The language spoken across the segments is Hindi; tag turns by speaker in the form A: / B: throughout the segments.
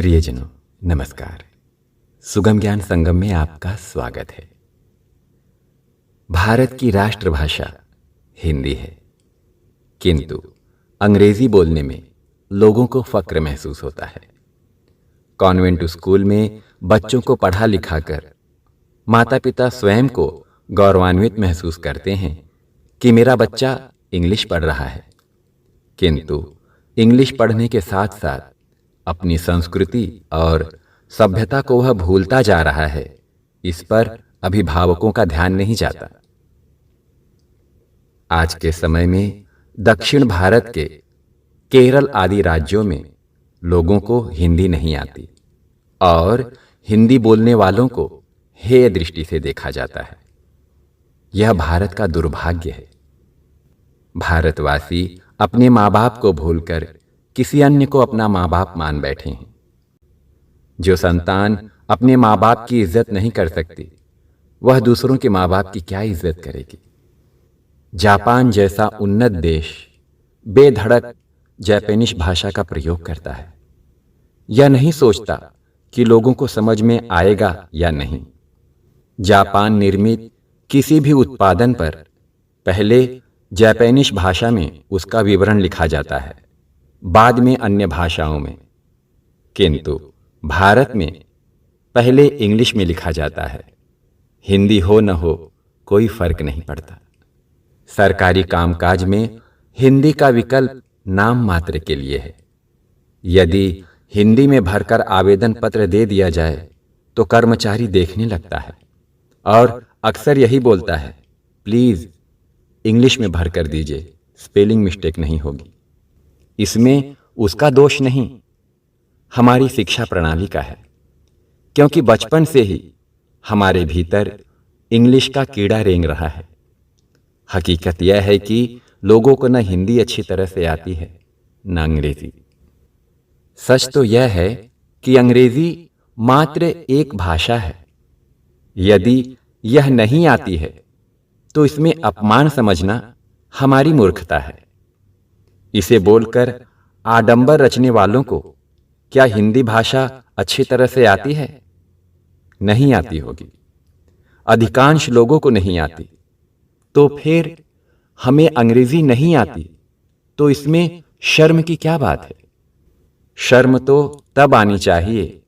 A: प्रियजनों नमस्कार। सुगम ज्ञान संगम में आपका स्वागत है। भारत की राष्ट्रभाषा हिंदी है, किंतु अंग्रेजी बोलने में लोगों को फक्र महसूस होता है। कॉन्वेंट स्कूल में बच्चों को पढ़ा लिखाकर माता पिता स्वयं को गौरवान्वित महसूस करते हैं कि मेरा बच्चा इंग्लिश पढ़ रहा है, किंतु इंग्लिश पढ़ने के साथ साथ अपनी संस्कृति और सभ्यता को वह भूलता जा रहा है। इस पर अभिभावकों का ध्यान नहीं जाता। आज के समय में दक्षिण भारत के केरल आदि राज्यों में लोगों को हिंदी नहीं आती और हिंदी बोलने वालों को हेय दृष्टि से देखा जाता है। यह भारत का दुर्भाग्य है। भारतवासी अपने माँ बाप को भूलकर किसी अन्य को अपना माँ बाप मान बैठे हैं। जो संतान अपने माँ बाप की इज्जत नहीं कर सकती, वह दूसरों के माँ बाप की क्या इज्जत करेगी। जापान जैसा उन्नत देश बेधड़क जापानीज भाषा का प्रयोग करता है। यह नहीं सोचता कि लोगों को समझ में आएगा या नहीं। जापान निर्मित किसी भी उत्पादन पर पहले जापानीज भाषा में उसका विवरण लिखा जाता है, बाद में अन्य भाषाओं में, किंतु भारत में पहले इंग्लिश में लिखा जाता है। हिंदी हो न हो कोई फर्क नहीं पड़ता। सरकारी कामकाज में हिंदी का विकल्प नाम मात्र के लिए है। यदि हिंदी में भरकर आवेदन पत्र दे दिया जाए तो कर्मचारी देखने लगता है और अक्सर यही बोलता है, प्लीज इंग्लिश में भरकर दीजिए, स्पेलिंग मिस्टेक नहीं होगी। इसमें उसका दोष नहीं, हमारी शिक्षा प्रणाली का है, क्योंकि बचपन से ही हमारे भीतर इंग्लिश का कीड़ा रेंग रहा है। हकीकत यह है कि लोगों को न हिंदी अच्छी तरह से आती है न अंग्रेजी। सच तो यह है कि अंग्रेजी मात्र एक भाषा है। यदि यह नहीं आती है तो इसमें अपमान समझना हमारी मूर्खता है। इसे बोलकर आडंबर रचने वालों को क्या हिंदी भाषा अच्छी तरह से आती है? नहीं आती होगी। अधिकांश लोगों को नहीं आती। तो फिर हमें अंग्रेजी नहीं आती तो इसमें शर्म की क्या बात है? शर्म तो तब आनी चाहिए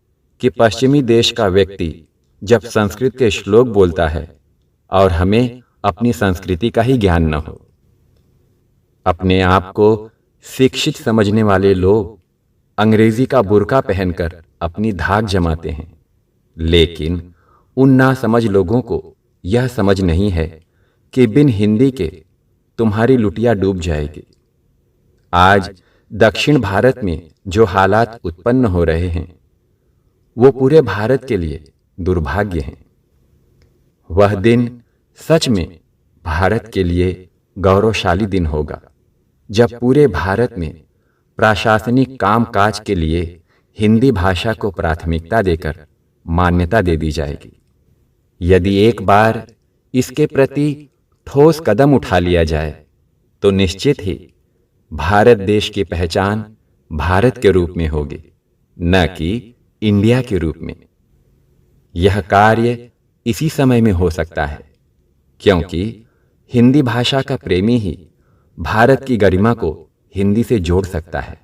A: कि पश्चिमी देश का व्यक्ति जब संस्कृत के श्लोक बोलता है और हमें अपनी संस्कृति का ही ज्ञान न हो। अपने आप को शिक्षित समझने वाले लोग अंग्रेजी का बुर्का पहनकर अपनी धाक जमाते हैं, लेकिन उन नासमझ लोगों को यह समझ नहीं है कि बिन हिंदी के तुम्हारी लुटिया डूब जाएगी। आज दक्षिण भारत में जो हालात उत्पन्न हो रहे हैं वो पूरे भारत के लिए दुर्भाग्य हैं। वह दिन सच में भारत के लिए गौरवशाली दिन होगा जब पूरे भारत में प्रशासनिक कामकाज के लिए हिंदी भाषा को प्राथमिकता देकर मान्यता दे दी जाएगी। यदि एक बार इसके प्रति ठोस कदम उठा लिया जाए तो निश्चित ही भारत देश की पहचान भारत के रूप में होगी, न कि इंडिया के रूप में। यह कार्य इसी समय में हो सकता है, क्योंकि हिंदी भाषा का प्रेमी ही भारत की गरिमा को हिंदी से जोड़ सकता है।